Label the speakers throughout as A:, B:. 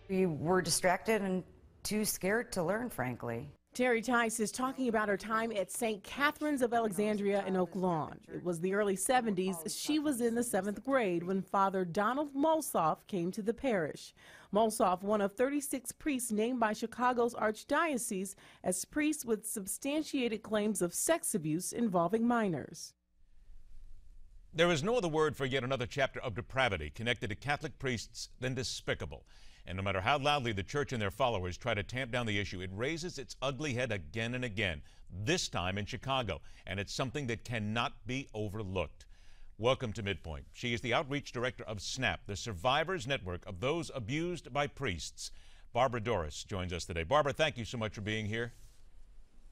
A: We were distracted and too scared to learn, frankly.
B: Terry Tice is talking about her time at St. Catherine's of Alexandria in Oak Lawn. It was the early 70s. She was in the 7th grade when Father Donald Mulsoff came to the parish. Mulsoff, one of 36 priests named by Chicago's Archdiocese as priests with substantiated claims of sex abuse involving minors.
C: There is no other word for yet another chapter of depravity connected to Catholic priests than despicable. And no matter how loudly the church and their followers try to tamp down the issue, it raises its ugly head again and again, this time in Chicago, and it's something that cannot be overlooked. Welcome to Midpoint. She is the outreach director of SNAP, the survivors network of those abused by priests. Barbara Dorris joins us today. Barbara, thank you so much for being here.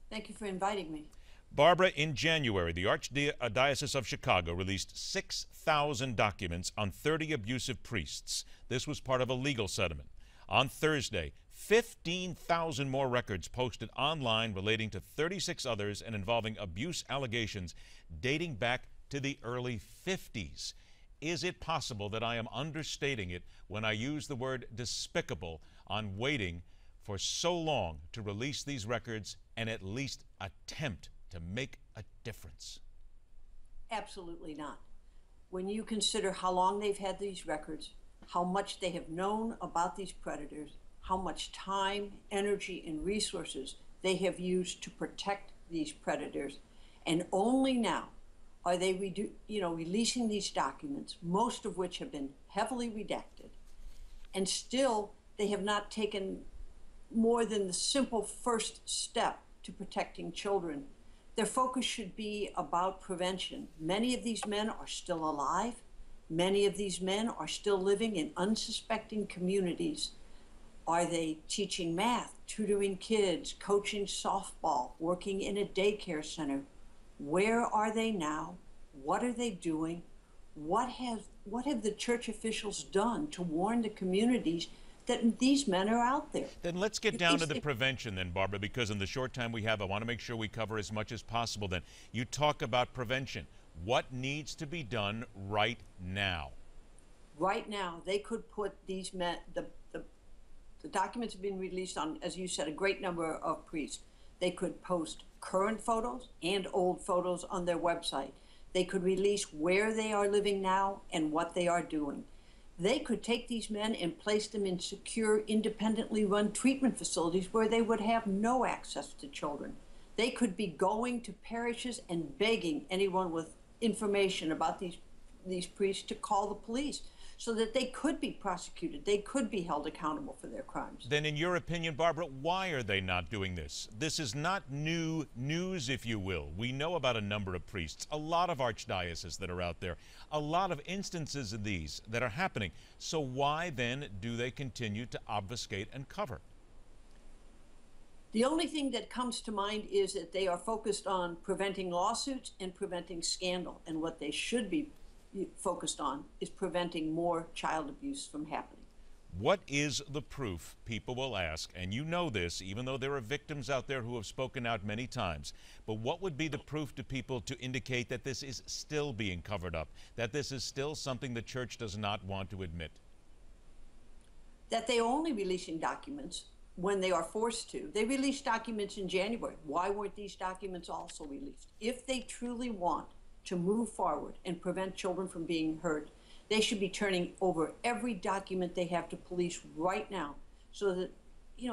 D: Thank you for inviting me.
C: Barbara, in January, the Archdiocese of Chicago released 6,000 documents on 30 abusive priests. This was part of a legal settlement. On Thursday, 15,000 more records posted online relating to 36 others and involving abuse allegations dating back to the early 50s. Is it possible that I am understating it when I use the word despicable on waiting for so long to release these records and at least attempt to make a difference?
D: Absolutely not. When you consider how long they've had these records, how much they have known about these predators, how much time, energy, and resources they have used to protect these predators, and only now are they releasing these documents, most of which have been heavily redacted, and still they have not taken more than the simple first step to protecting children. Their focus should be about prevention. Many of these men are still alive. Many of these men are still living in unsuspecting communities. Are they teaching math, tutoring kids, coaching softball, working in a daycare center? Where are they now? What are they doing? What have the church officials done to warn the communities that these men are out there?
C: Then let's get down to the prevention then, Barbara, because in the short time we have, I want to make sure we cover as much as possible then. You talk about prevention. What needs to be done right now?
D: Right now, they could put these men, the documents have been released on, as you said, a great number of priests. They could post current photos and old photos on their website. They could release where they are living now and what they are doing. They could take these men and place them in secure, independently run treatment facilities where they would have no access to children. They could be going to parishes and begging anyone with information about these priests to call the police so that they could be prosecuted. They could be held accountable for their crimes.
C: Then in your opinion, Barbara, why are they not doing this? This is not new news, if you will. We know about a number of priests, a lot of archdioceses that are out there, a lot of instances of these that are happening. So why then do they continue to obfuscate and cover?
D: The only thing that comes to mind is that they are focused on preventing lawsuits and preventing scandal. And what they should be focused on is preventing more child abuse from happening.
C: What is the proof, people will ask, and you know this, even though there are victims out there who have spoken out many times, but what would be the proof to people to indicate that this is still being covered up, that this is still something the church does not want to admit?
D: That they are only releasing documents when they are forced to. They released documents in January. Why weren't these documents also released? If they truly want to move forward and prevent children from being hurt, they should be turning over every document they have to police right now so that,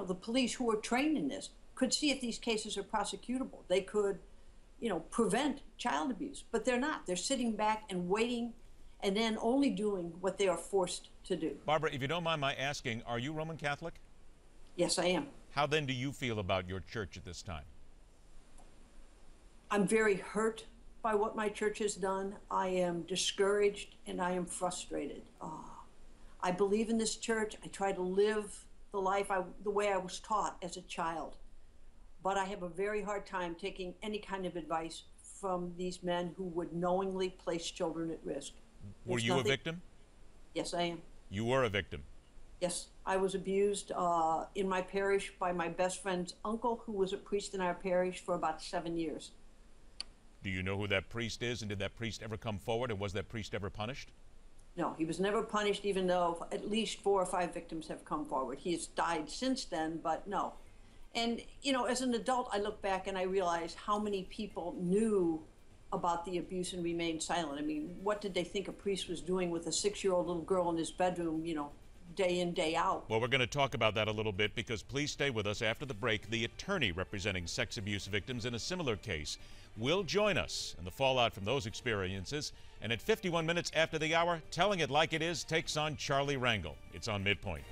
D: the police who are trained in this could see if these cases are prosecutable. They could, prevent child abuse, but they're not. They're sitting back and waiting and then only doing what they are forced to do.
C: Barbara, if you don't mind my asking, are you Roman Catholic?
D: Yes, I am.
C: How then do you feel about your church at this time?
D: I'm very hurt by what my church has done. I am discouraged and I am frustrated. I believe in this church. I try to live the life the way I was taught as a child. But I have a very hard time taking any kind of advice from these men who would knowingly place children at risk.
C: Were you a victim?
D: Yes, I am.
C: You were a victim?
D: Yes, I was abused in my parish by my best friend's uncle, who was a priest in our parish for about 7 years.
C: Do you know who that priest is, and did that priest ever come forward, and was that priest ever punished?
D: No, he was never punished, even though at least 4 or 5 victims have come forward. He has died since then, but no. And, you know, as an adult, I look back and I realize how many people knew about the abuse and remained silent. I mean, what did they think a priest was doing with a 6-year-old little girl in his bedroom, you know, day in, day out?
C: Well, we're going to talk about that a little bit, because please stay with us. After the break, the attorney representing sex abuse victims in a similar case will join us in the fallout from those experiences. And at 51 minutes after the hour, telling it like it is takes on Charlie Rangel. It's on Midpoint.